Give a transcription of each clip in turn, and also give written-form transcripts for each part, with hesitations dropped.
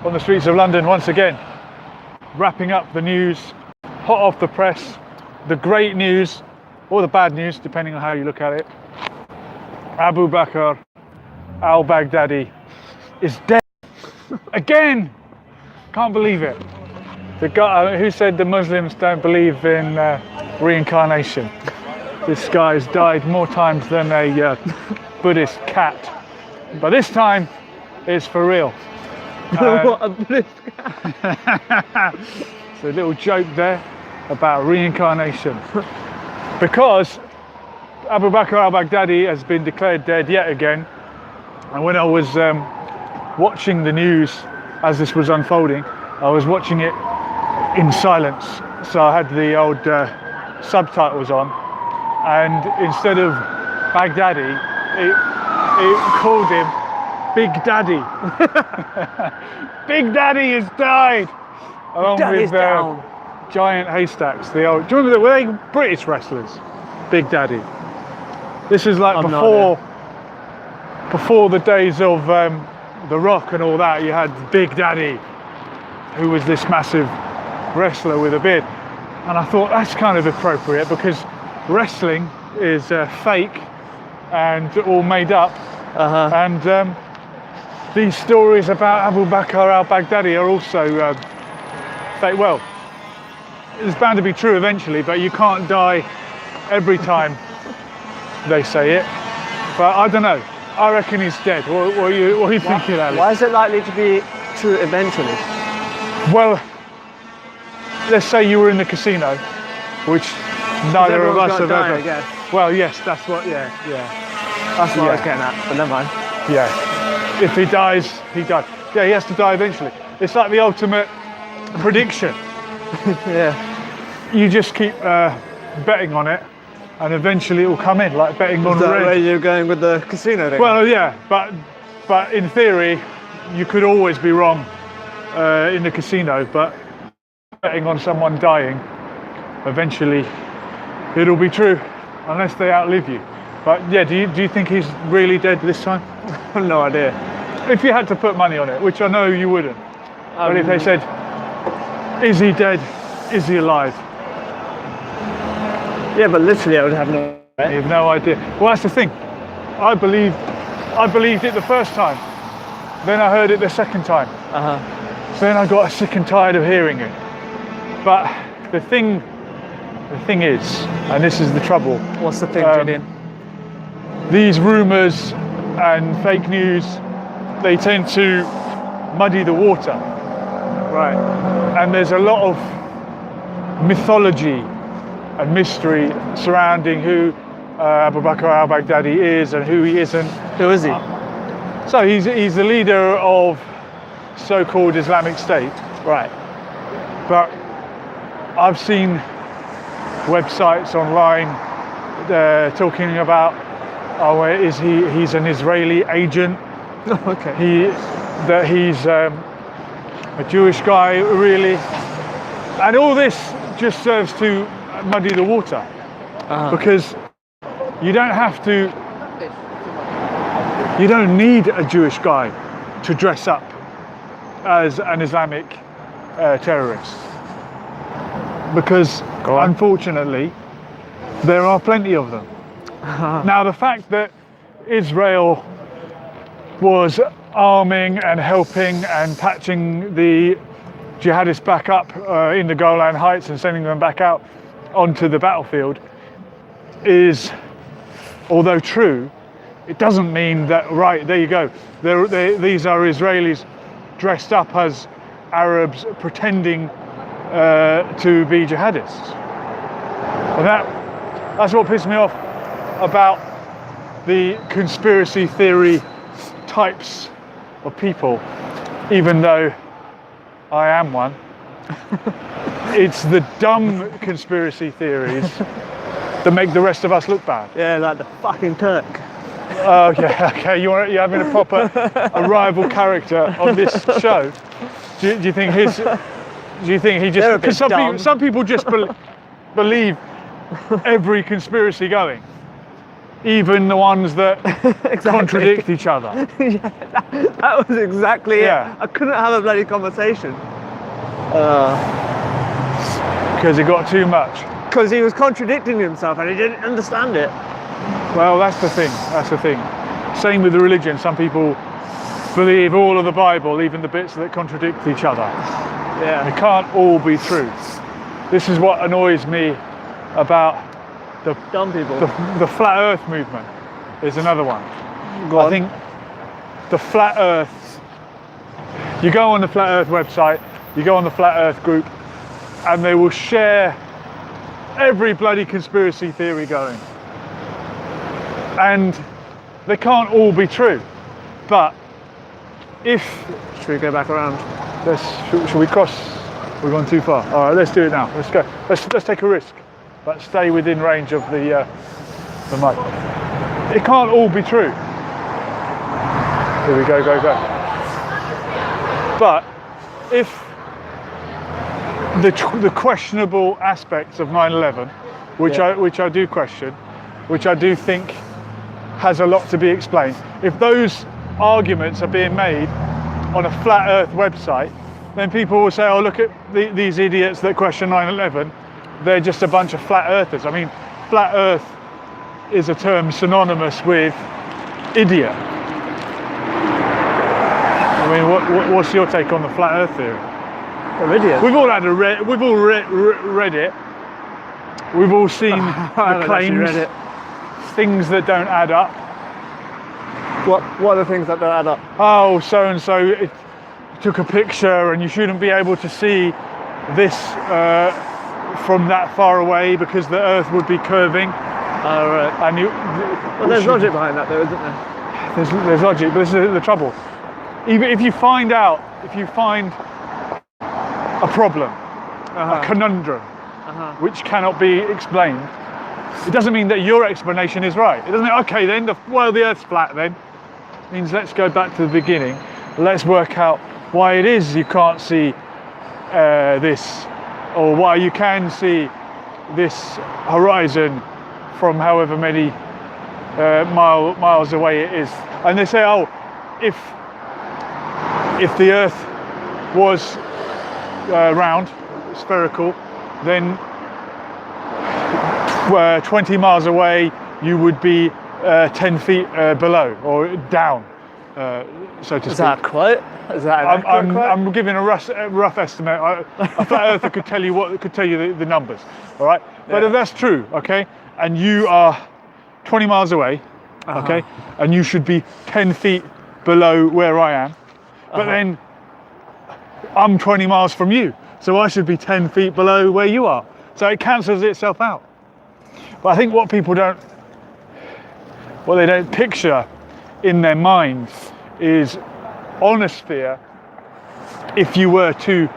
on the streets of London once again, wrapping up the news, hot off the press, the great news, or the bad news, depending on how you look at it. Abu Bakr Al-Baghdadi is dead again. Can't believe it. The guy who said the Muslims don't believe in reincarnation. This guy has died more times than a Buddhist cat, but this time it's for real. What a Buddhist cat. It's a little joke there about reincarnation, because Abu Bakr al-Baghdadi has been declared dead yet again. And when I was watching the news as this was unfolding, I was watching it in silence, so I had the old subtitles on, and instead of Baghdadi, it called him Big Daddy. Big Daddy has died, along with giant haystacks. The old, do you remember, were they British wrestlers? Big Daddy. This is like before the days of The Rock and all that. You had Big Daddy, who was this massive wrestler with a beard, and I thought that's kind of appropriate because wrestling is fake and all made up, and these stories about Abu Bakr al-Baghdadi are also fake. Well, it's bound to be true eventually, but you can't die every time they say it. But I don't know. I reckon he's dead. What are you thinking, Alex? Why is it likely to be true eventually? Well, let's say you were in the casino, which neither of us have ever. Well, yes, that's what. Yeah. That's what I was getting at. But never mind. Yeah. If he dies, he dies. Yeah, he has to die eventually. It's like the ultimate prediction. Yeah. You just keep betting on it, and eventually it will come in, like betting on Is that red. where you're going with the casino thing? Well, yeah, but in theory, you could always be wrong in the casino. But betting on someone dying, eventually it'll be true, unless they outlive you. But yeah, do you think he's really dead this time? I have no idea. If you had to put money on it, which I know you wouldn't, but if they said, is he dead? Is he alive? Yeah, but literally I would have no idea. You have no idea. Well, that's the thing. I believed it the first time. Then I heard it the second time. So then I got sick and tired of hearing it. But the thing is, and this is the trouble. What's the thing, Julian? These rumours and fake news, they tend to muddy the water. Right. And there's a lot of mythology and mystery surrounding who Abu Bakr al-Baghdadi is and who he isn't. Who is he? So he's the leader of so-called Islamic State. Right. But I've seen websites online talking about, he's an Israeli agent. Okay. He's a Jewish guy, really. And all this just serves to muddy the water, because you don't need a Jewish guy to dress up as an Islamic terrorist, because unfortunately there are plenty of them. Now, the fact that Israel was arming and helping and patching the jihadists back up in the Golan Heights and sending them back out onto the battlefield is, although true, it doesn't mean that, right, there you go, these are Israelis dressed up as Arabs pretending to be jihadists. And that's what pissed me off about the conspiracy theory types of people, even though I am one. It's the dumb conspiracy theories that make the rest of us look bad. Yeah, like the fucking Turk. Okay. You're having a rival character on this show. Do you think he just? Because some people just believe every conspiracy going. even the ones that Exactly. contradict each other. Yeah, that was exactly Yeah. it. I couldn't have a bloody conversation. Because it got too much. Because he was contradicting himself and he didn't understand it. Well, that's the thing. That's the thing. Same with the religion. Some people believe all of the Bible, even the bits that contradict each other. Yeah. It can't all be true. This is what annoys me about Dumb people. the flat Earth movement. Is another one. Go I on. think the flat Earth. You go on the flat Earth website. You go on the flat Earth group, and they will share every bloody conspiracy theory going. And they can't all be true. But if Should we go back around? should we cross? We've gone too far. All right, let's do it now. Let's go. Let's take a risk, but stay within range of the mic. It can't all be true. Here we go, go. But if the questionable aspects of 9/11, which I do question, which I do think has a lot to be explained, if those arguments are being made on a flat Earth website, then people will say, oh, look at these idiots that question 9/11. They're just a bunch of flat earthers. I mean, flat Earth is a term synonymous with idiot. I mean, what's your take on the flat Earth theory? They're idiots. We've all read it. We've all seen I the haven't actually claims, read it. things that don't add up. What are the things that don't add up? Oh, so and so took a picture, and you shouldn't be able to see this from that far away because the Earth would be curving. Oh, right. And Well, there's logic behind that, though, isn't there? There's logic, but this is the trouble. Even if you find a problem, a conundrum, which cannot be explained, it doesn't mean that your explanation is right. It doesn't mean, okay, then the Earth's flat. Then it means let's go back to the beginning. Let's work out why it is you can't see this, or why you can see this horizon from however many miles away it is. And they say, oh, if the Earth was round, spherical, then 20 miles away you would be 10 feet below or down, so to speak. Is that a quote? Is that an accurate quote? I'm giving a rough estimate. A flat earther could tell you the numbers, all right? But if that's true, okay, and you are 20 miles away, okay, and you should be 10 feet below where I am, but then I'm 20 miles from you, so I should be 10 feet below where you are. So it cancels itself out. But I think what they don't picture in their minds is on a sphere, if you were to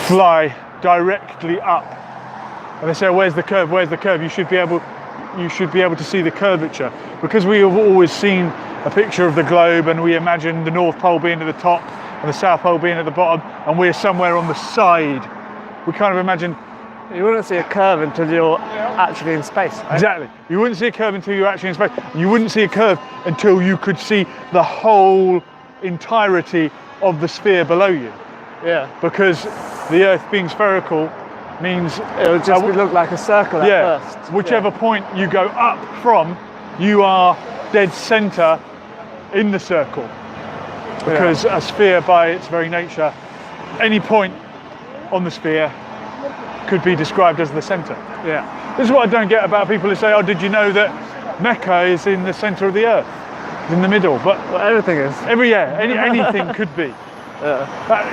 fly directly up, and they say, where's the curve? Where's the curve? You should be able to see the curvature, because we have always seen a picture of the globe and we imagine the North Pole being at the top and the South Pole being at the bottom, and we're somewhere on the side. We kind of imagine. You wouldn't see a curve until you're actually in space, right? Exactly. You wouldn't see a curve until you're actually in space. You wouldn't see a curve until you could see the whole entirety of the sphere below you. Yeah. Because the Earth being spherical means It would just look like a circle at first. Whichever point you go up from, you are dead center in the circle. Because a sphere, by its very nature, any point on the sphere could be described as the center. Yeah. This is what I don't get about people who say, oh, did you know that Mecca is in the center of the Earth, in the middle? But Well, everything is. anything could be.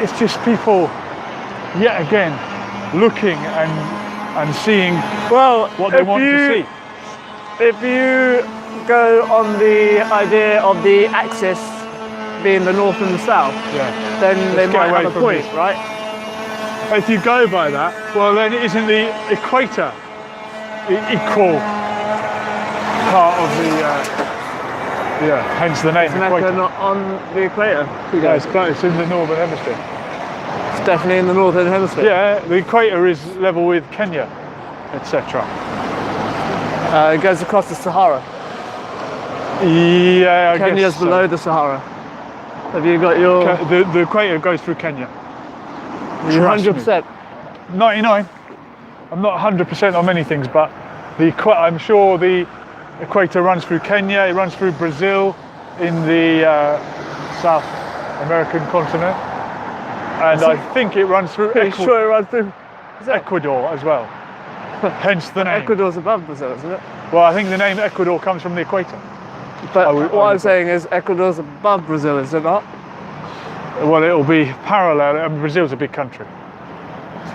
It's just people, yet again, looking and seeing what they want to see. If you go on the idea of the axis being the north and the south, then they get might away have a from point, this. right? If you go by that, well, then isn't the equator the equal part of the hence the name Is Mecca equator. not on the equator? Yeah, it's in the northern hemisphere. It's definitely in the northern hemisphere. Yeah, the equator is level with Kenya, etc. It goes across the Sahara. Yeah, I Kenya's guess so. below the Sahara. Have you got your The equator goes through Kenya. Trust me. 100%? 99. I'm not 100% on many things, but I'm sure the equator runs through Kenya, it runs through Brazil in the South American continent, and I think it runs through Pretty sure it runs through Ecuador as well. Hence the name. Ecuador's above Brazil, isn't it? Well, I think the name Ecuador comes from the equator. But what I'm saying is Ecuador's above Brazil, is it not? Well, it'll be parallel. I mean, Brazil's a big country.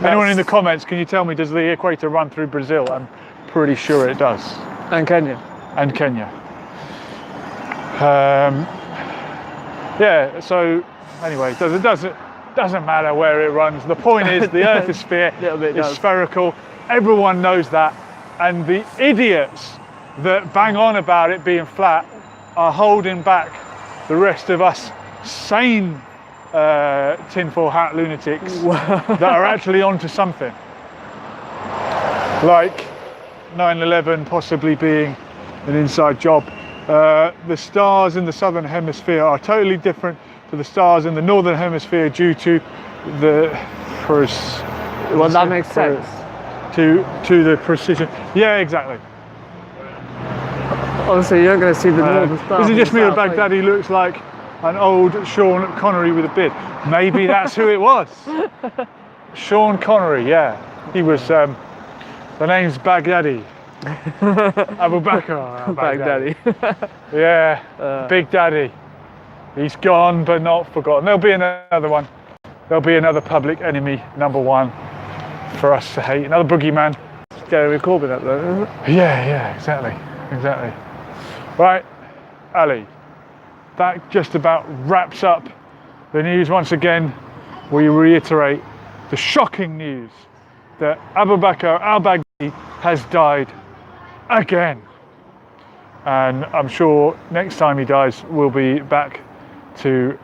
Anyone in the comments, can you tell me, does the equator run through Brazil? I'm pretty sure it does. And Kenya. And Kenya. Yeah, so anyway, it doesn't matter where it runs. The point is the Earth is spherical. Everyone knows that. And the idiots that bang on about it being flat are holding back the rest of us sane tinfoil hat lunatics that are actually onto something. Like 9/11 possibly being an inside job. The stars in the southern hemisphere are totally different to the stars in the northern hemisphere due to the Well, that makes sense. To the precision. Yeah, exactly. Obviously, you're going to see the northern stars. Is it just me that south, Baghdadi looks like an old Sean Connery with a beard? Maybe that's who it was. Sean Connery, yeah. He was, the name's Baghdadi. Abu Bakr Baghdadi. Yeah, Big Daddy. He's gone but not forgotten. There'll be another one. There'll be another public enemy, #1 for us to hate. Another boogeyman. Jeremy Corbyn up there, isn't it? Yeah, exactly. Right, Ali, that just about wraps up the news. Once again, we reiterate the shocking news that Abu Bakr al-Baghdadi has died again. And I'm sure next time he dies, we'll be back to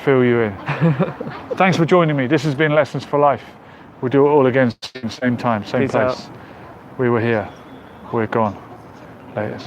fill you in. Thanks for joining me. This has been Lessons for Life. We'll do it all again soon, same time, same Peace place. out. We were here, we're gone. Latest.